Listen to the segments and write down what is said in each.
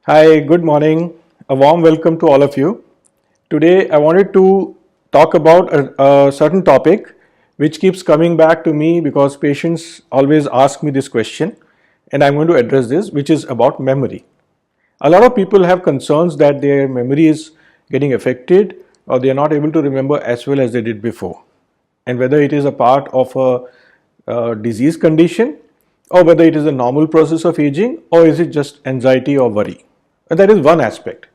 Hi, good morning. A warm welcome to all of you. Today, I wanted to talk about a certain topic which keeps coming back to me because patients always ask me this question, and I'm going to address this, which is about memory. A lot of people have concerns that their memory is getting affected or they are not able to remember as well as they did before. And whether it is a part of a disease condition or whether it is a normal process of aging or is it just anxiety or worry. And that is one aspect.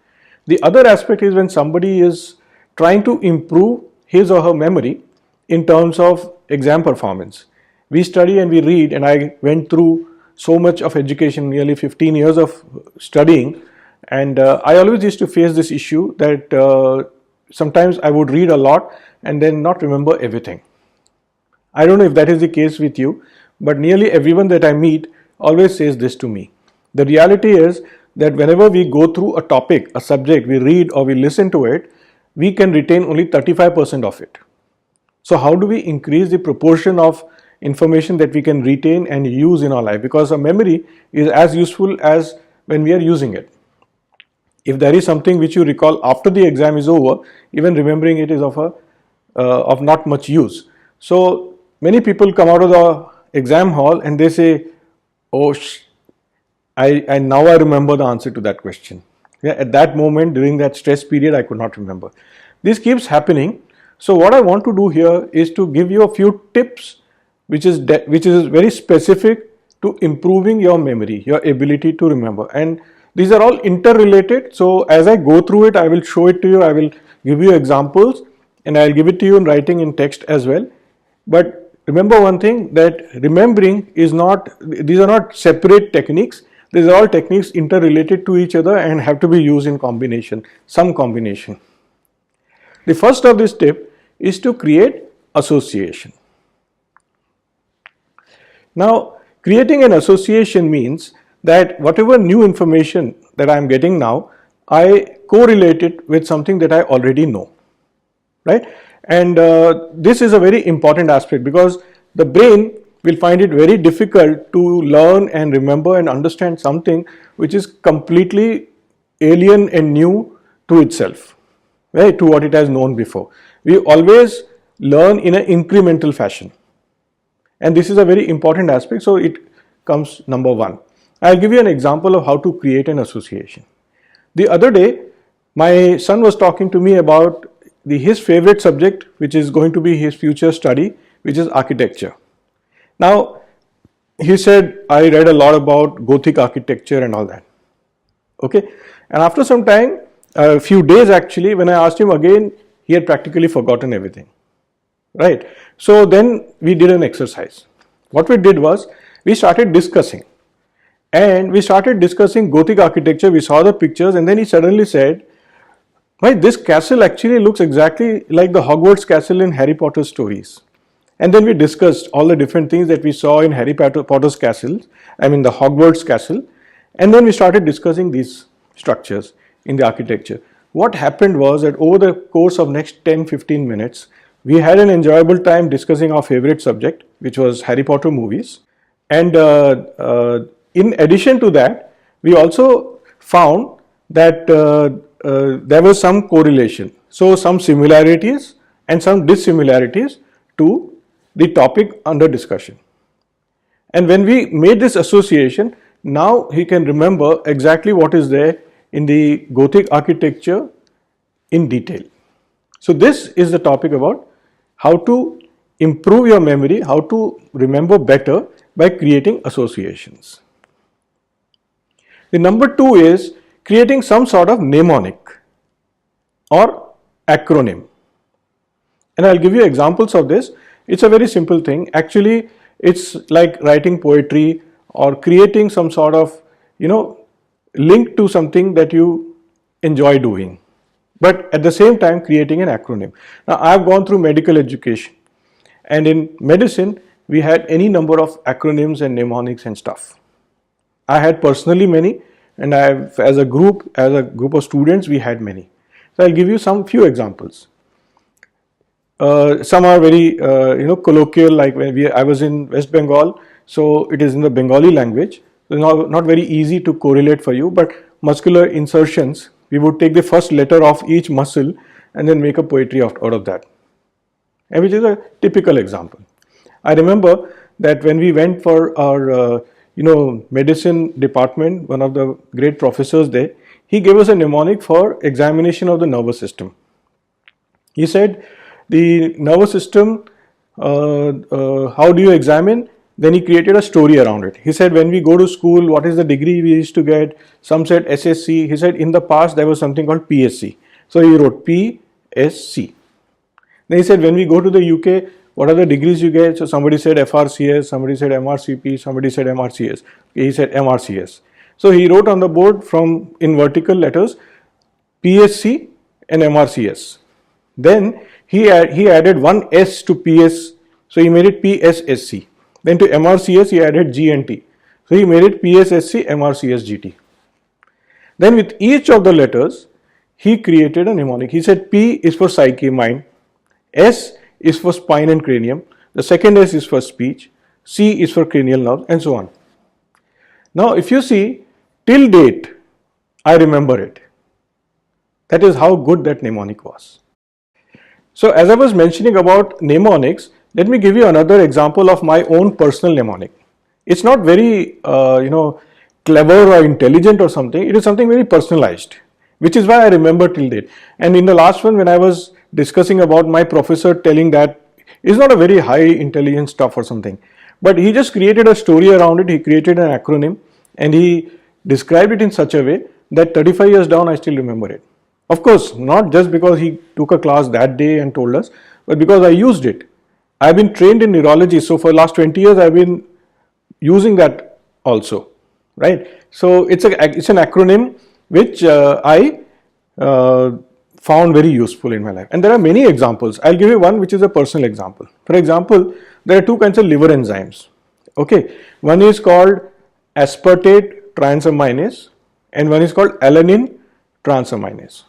The other aspect is when somebody is trying to improve his or her memory in terms of exam performance. We study and we read, and I went through so much of education, nearly 15 years of studying, and I always used to face this issue that sometimes I would read a lot and then not remember everything. I don't know if that is the case with you, but nearly everyone that I meet always says this to me. The reality is that whenever we go through a topic, a subject, we read or we listen to it, we can retain only 35% of it. So how do we increase the proportion of information that we can retain and use in our life? Because our memory is as useful as when we are using it. If there is something which you recall after the exam is over, even remembering it is of not much use. So many people come out of the exam hall and they say, "Oh, I now I remember the answer to that question." Yeah, at that moment during that stress period, I could not remember. This keeps happening. So what I want to do here is to give you a few tips, which is very specific to improving your memory, your ability to remember, and these are all interrelated. So as I go through it, I will show it to you. I will give you examples, and I'll give it to you in writing in text as well. But remember one thing, that remembering is not, these are not separate techniques. These are all techniques interrelated to each other and have to be used in combination, some combination. The first of this tip is to create association. Now, creating an association means that whatever new information that I am getting now, I correlate it with something that I already know, right? And this is a very important aspect because the brain will find it very difficult to learn and remember and understand something which is completely alien and new to itself, right, to what it has known before. We always learn in an incremental fashion, and this is a very important aspect. So it comes number one. I'll give you an example of how to create an association. The other day, my son was talking to me about his favorite subject, which is going to be his future study, which is architecture. Now, he said, I read a lot about Gothic architecture and all that. Okay, and after some time, a few days actually, when I asked him again, he had practically forgotten everything. Right? So then we did an exercise. What we did was, we started discussing. And we started discussing Gothic architecture, we saw the pictures, and then he suddenly said, "Why, this castle actually looks exactly like the Hogwarts castle in Harry Potter stories." And then we discussed all the different things that we saw in Harry Potter's castle, the Hogwarts castle, and then we started discussing these structures in the architecture. What happened was that over the course of next 10-15 minutes, we had an enjoyable time discussing our favorite subject, which was Harry Potter movies. And in addition to that, we also found that there was some correlation. So some similarities and some dissimilarities to the topic under discussion. And when we made this association, now he can remember exactly what is there in the Gothic architecture in detail. So this is the topic about how to improve your memory, how to remember better by creating associations. The number two is creating some sort of mnemonic or acronym. And I'll give you examples of this. It's a very simple thing. Actually, it's like writing poetry or creating some sort of, link to something that you enjoy doing, but at the same time creating an acronym. Now, I've gone through medical education, and in medicine, we had any number of acronyms and mnemonics and stuff. I had personally many, and as a group of students, we had many. So I'll give you few examples. Some are very colloquial, like when I was in West Bengal, so it is in the Bengali language. So not very easy to correlate for you, but muscular insertions, we would take the first letter of each muscle and then make a poetry out of that, and which is a typical example. I remember that when we went for our medicine department, one of the great professors there, he gave us a mnemonic for examination of the nervous system. He said, the nervous system, how do you examine? Then he created a story around it. He said, when we go to school, what is the degree we used to get? Some said SSC. He said, in the past, there was something called PSC. So he wrote PSC. Then he said, when we go to the UK, what are the degrees you get? So somebody said FRCS, somebody said MRCP, somebody said MRCS. He said MRCS. So he wrote on the board in vertical letters, PSC and MRCS. Then he added one S to PS, so he made it PSSC. Then to MRCS he added G and T, so he made it PSSC MRCS GT. Then with each of the letters he created a mnemonic. He said P is for psyche, mind, S is for spine and cranium, the second S is for speech, C is for cranial nerve, and so on. Now if you see, till date I remember it. That is how good that mnemonic was. So as I was mentioning about mnemonics, let me give you another example of my own personal mnemonic. It's not very clever or intelligent or something. It is something very personalized, which is why I remember till date. And in the last one, when I was discussing about my professor telling that it's not a very high intelligence stuff or something, but he just created a story around it. He created an acronym and he described it in such a way that 35 years down I still remember it. Of course, not just because he took a class that day and told us, but because I used it. I've been trained in neurology, so for the last 20 years I've been using that also, right? So it's an acronym which I found very useful in my life. And there are many examples. I'll give you one which is a personal example. For example, there are two kinds of liver enzymes. Okay, one is called aspartate transaminase and one is called alanine transaminase.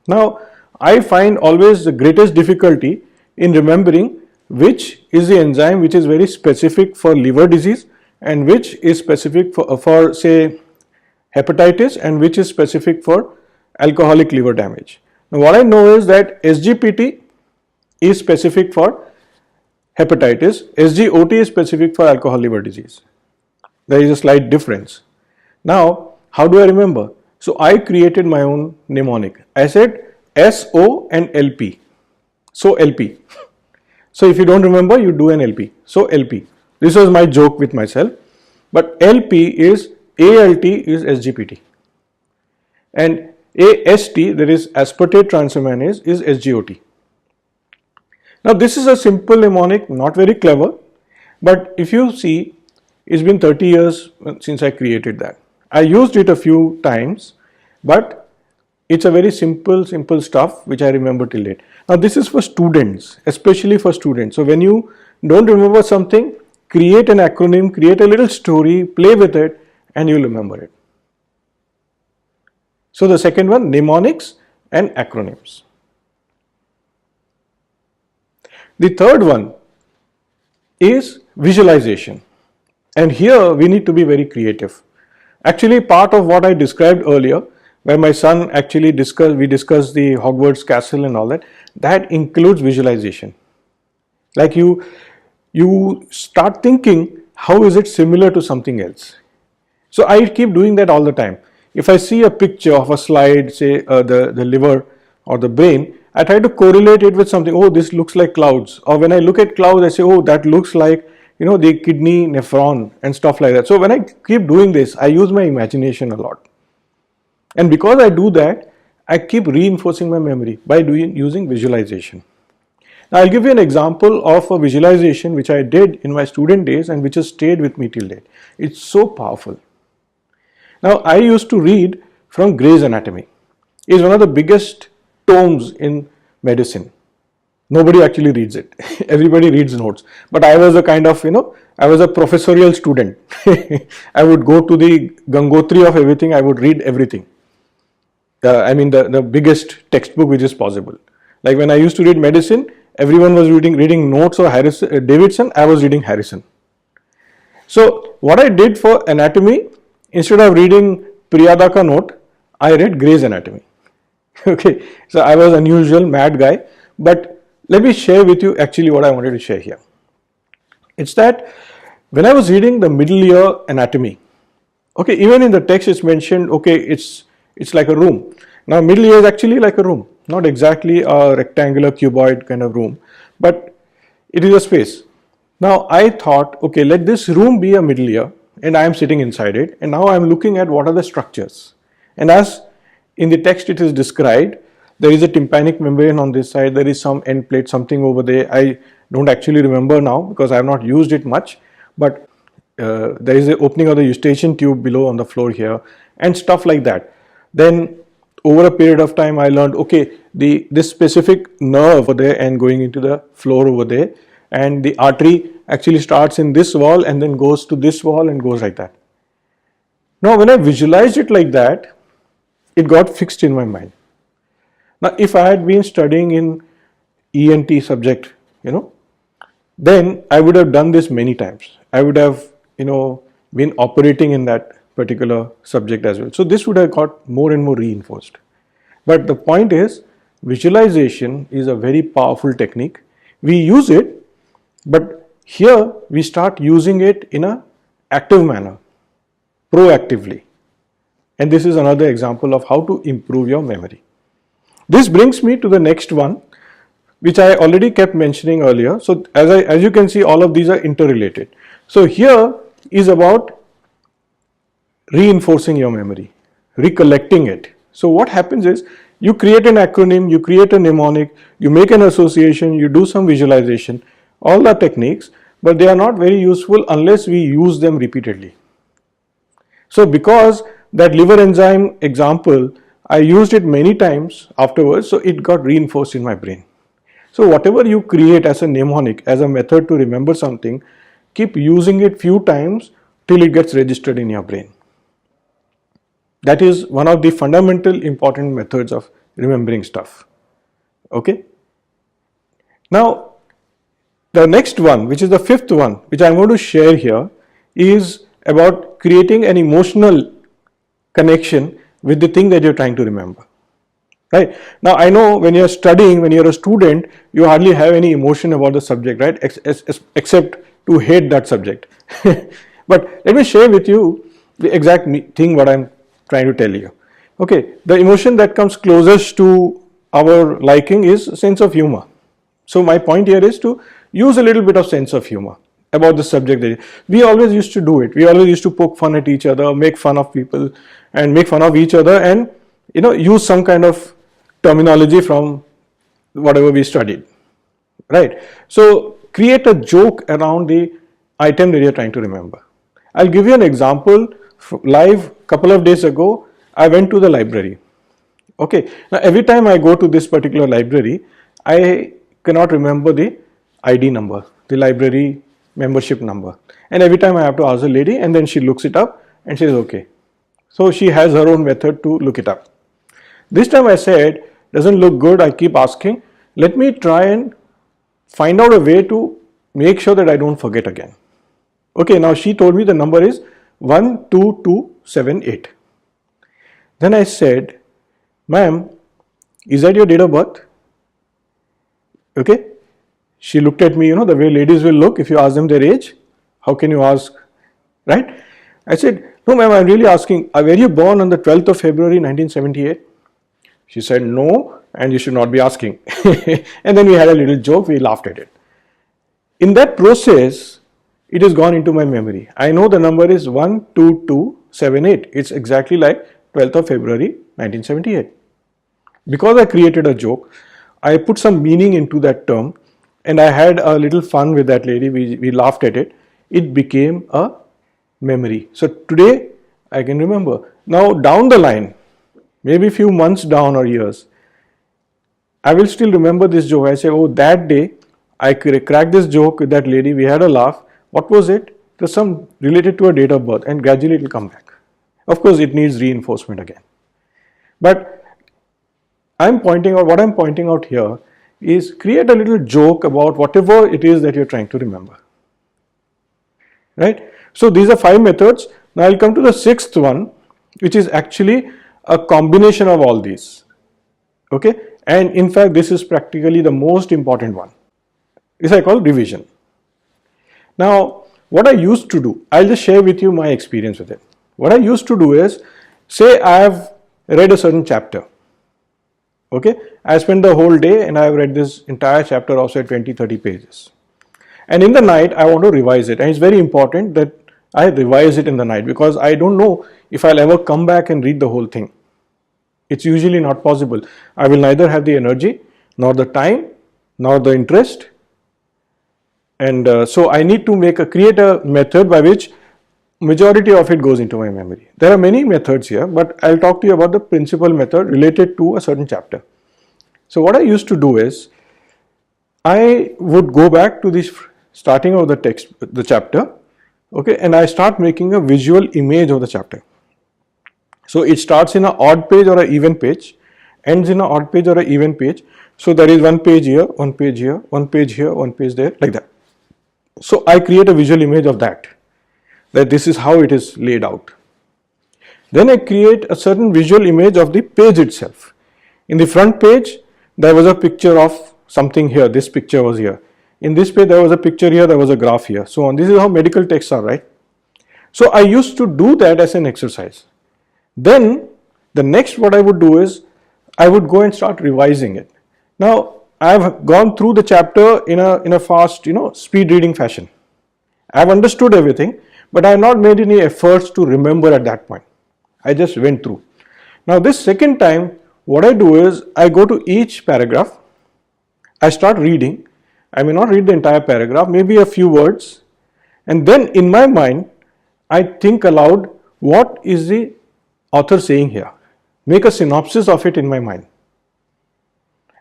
Now, I find always the greatest difficulty in remembering which is the enzyme which is very specific for liver disease and which is specific for say hepatitis and which is specific for alcoholic liver damage. Now, what I know is that SGPT is specific for hepatitis, SGOT is specific for alcohol liver disease. There is a slight difference. Now, how do I remember? So I created my own mnemonic. I said SO and LP. So LP. So if you don't remember, you do an LP. So LP. This was my joke with myself. But LP is ALT is SGPT. And AST, that is aspartate transaminase, is SGOT. Now this is a simple mnemonic, not very clever. But if you see, it's been 30 years since I created that. I used it a few times, but it's a very simple stuff which I remember till date. Now this is for students, especially for students. So when you don't remember something, create an acronym, create a little story, play with it, and you'll remember it. So the second one, mnemonics and acronyms. The third one is visualization. And here we need to be very creative. Actually, part of what I described earlier, where my son actually we discussed the Hogwarts castle and all that, that includes visualization. Like you start thinking, how is it similar to something else? So I keep doing that all the time. If I see a picture of a slide, say the liver or the brain, I try to correlate it with something. Oh, this looks like clouds. Or when I look at clouds, I say, oh, that looks like the kidney nephron and stuff like that. So when I keep doing this, I use my imagination a lot. And because I do that, I keep reinforcing my memory by using visualization. Now I'll give you an example of a visualization which I did in my student days and which has stayed with me till date. It's so powerful. Now I used to read from Gray's Anatomy. It's one of the biggest tomes in medicine. Nobody actually reads it. Everybody reads notes. But I was a kind of, I was a professorial student. I would go to the Gangotri of everything. I would read everything. The biggest textbook which is possible. Like when I used to read medicine, everyone was reading notes of Davidson. I was reading Harrison. So what I did for anatomy, instead of reading Priyada ka note, I read Grey's Anatomy. Okay, so I was an unusual mad guy, but let me share with you actually what I wanted to share here. It's that when I was reading the middle ear anatomy, okay, even in the text it's mentioned, okay, it's like a room. Now middle ear is actually like a room, not exactly a rectangular cuboid kind of room, but it is a space. Now I thought, okay, let this room be a middle ear and I am sitting inside it, and now I am looking at what are the structures. And as in the text it is described, there is a tympanic membrane on this side, there is some end plate, something over there. I don't actually remember now because I have not used it much, but there is an opening of the eustachian tube below on the floor here and stuff like that. Then over a period of time I learned, okay, this specific nerve over there and going into the floor over there, and the artery actually starts in this wall and then goes to this wall and goes like that. Now when I visualized it like that, it got fixed in my mind. Now if I had been studying in ENT subject, then I would have done this many times. I would have, been operating in that particular subject as well. So this would have got more and more reinforced. But the point is, visualization is a very powerful technique. We use it, but here we start using it in an active manner, proactively. And this is another example of how to improve your memory. This brings me to the next one, which I already kept mentioning earlier. So as you can see, all of these are interrelated. So here is about reinforcing your memory, recollecting it. So what happens is, you create an acronym, you create a mnemonic, you make an association, you do some visualization, all the techniques, but they are not very useful unless we use them repeatedly. So because that liver enzyme example, I used it many times afterwards, so it got reinforced in my brain. So whatever you create as a mnemonic, as a method to remember something, keep using it few times till it gets registered in your brain. That is one of the fundamental important methods of remembering stuff. Okay. Now the next one, which is the fifth one, which I am going to share here, is about creating an emotional connection with the thing that you are trying to remember. Right. Now I know when you are studying, when you are a student, you hardly have any emotion about the subject, right, except to hate that subject. But let me share with you the exact thing what I am trying to tell you. Okay, the emotion that comes closest to our liking is sense of humor. So my point here is to use a little bit of sense of humor about the subject. We always used to do it. We always used to poke fun at each other, make fun of people and make fun of each other, and use some kind of terminology from whatever we studied, right? So create a joke around the item that you're trying to remember. I'll give you an example. Live couple of days ago, I went to the library. Okay, now every time I go to this particular library, I cannot remember the ID number, the library membership number, and every time I have to ask the lady, and then she looks it up and says okay. So she has her own method to look it up. This time I said, doesn't look good, I keep asking, let me try and find out a way to make sure that I don't forget again. Okay, now she told me the number is 12278. Then I said, ma'am, is that your date of birth? Okay, she looked at me, the way ladies will look if you ask them their age. How can you ask, right? I said, no ma'am, I'm really asking, were you born on the 12th of February 1978? She said no, and you should not be asking. And then we had a little joke, we laughed at it. In that process, it has gone into my memory. I know the number is 12278. It's exactly like 12th of February 1978. Because I created a joke, I put some meaning into that term, and I had a little fun with that lady. We laughed at it. It became a memory. So today I can remember. Now down the line, maybe a few months down or years, I will still remember this joke. I say, oh, that day I cracked this joke with that lady. We had a laugh. What was it? It was some related to a date of birth, and gradually it will come back. Of course, it needs reinforcement again. But what I'm pointing out here is create a little joke about whatever it is that you're trying to remember. Right? So these are 5 methods. Now I'll come to the 6th one, which is actually a combination of all these. Okay, and in fact this is practically the most important one. This I call revision. Now what I used to do, I'll just share with you my experience with it. What I used to do is, say I have read a certain chapter. Okay, I spent the whole day and I have read this entire chapter of say 20-30 pages. And in the night I want to revise it, and it's very important that I revise it in the night, because I don't know if I'll ever come back and read the whole thing. It's usually not possible. I will neither have the energy, nor the time, nor the interest. And so I need to create a method by which majority of it goes into my memory. There are many methods here, but I'll talk to you about the principal method related to a certain chapter. So what I used to do is, I would go back to the starting of the text, the chapter, okay, and I start making a visual image of the chapter. So it starts in an odd page or an even page, ends in an odd page or an even page. So there is one page here, one page here, one page here, one page there, like that. So I create a visual image of that this is how it is laid out. Then I create a certain visual image of the page itself. In the front page, there was a picture of something here, this picture was here. In this page, there was a picture here, there was a graph here. So on, this is how medical texts are, right? So I used to do that as an exercise. Then the next what I would do is, I would go and start revising it. Now I have gone through the chapter in a fast, speed reading fashion. I have understood everything, but I have not made any efforts to remember at that point. I just went through. Now this second time, what I do is, I go to each paragraph, I start reading. I may not read the entire paragraph, maybe a few words, and then in my mind, I think aloud, what is the author saying here? Make a synopsis of it in my mind.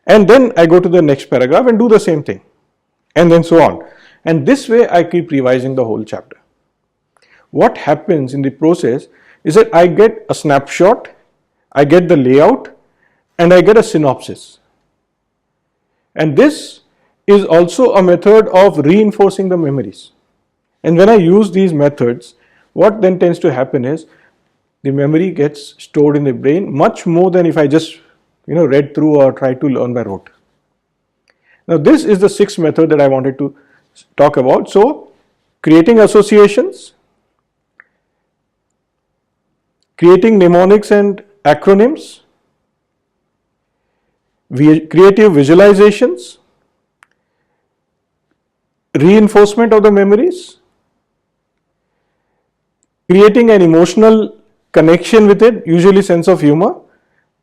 And then I go to the next paragraph and do the same thing, and then so on. And this way I keep revising the whole chapter. What happens in the process is that I get a snapshot, I get the layout, and I get a synopsis. And this is also a method of reinforcing the memories. And when I use these methods, what then tends to happen is, the memory gets stored in the brain much more than if I just read through or try to learn by rote. Now this is the sixth method that I wanted to talk about. So creating associations, creating mnemonics and acronyms, creative visualizations, reinforcement of the memories, creating an emotional connection with it, usually sense of humor,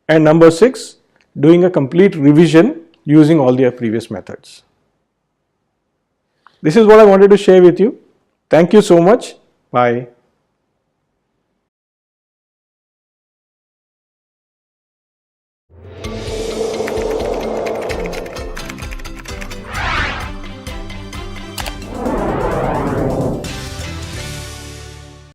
and number 6, doing a complete revision using all their previous methods. This is what I wanted to share with you. Thank you so much. Bye.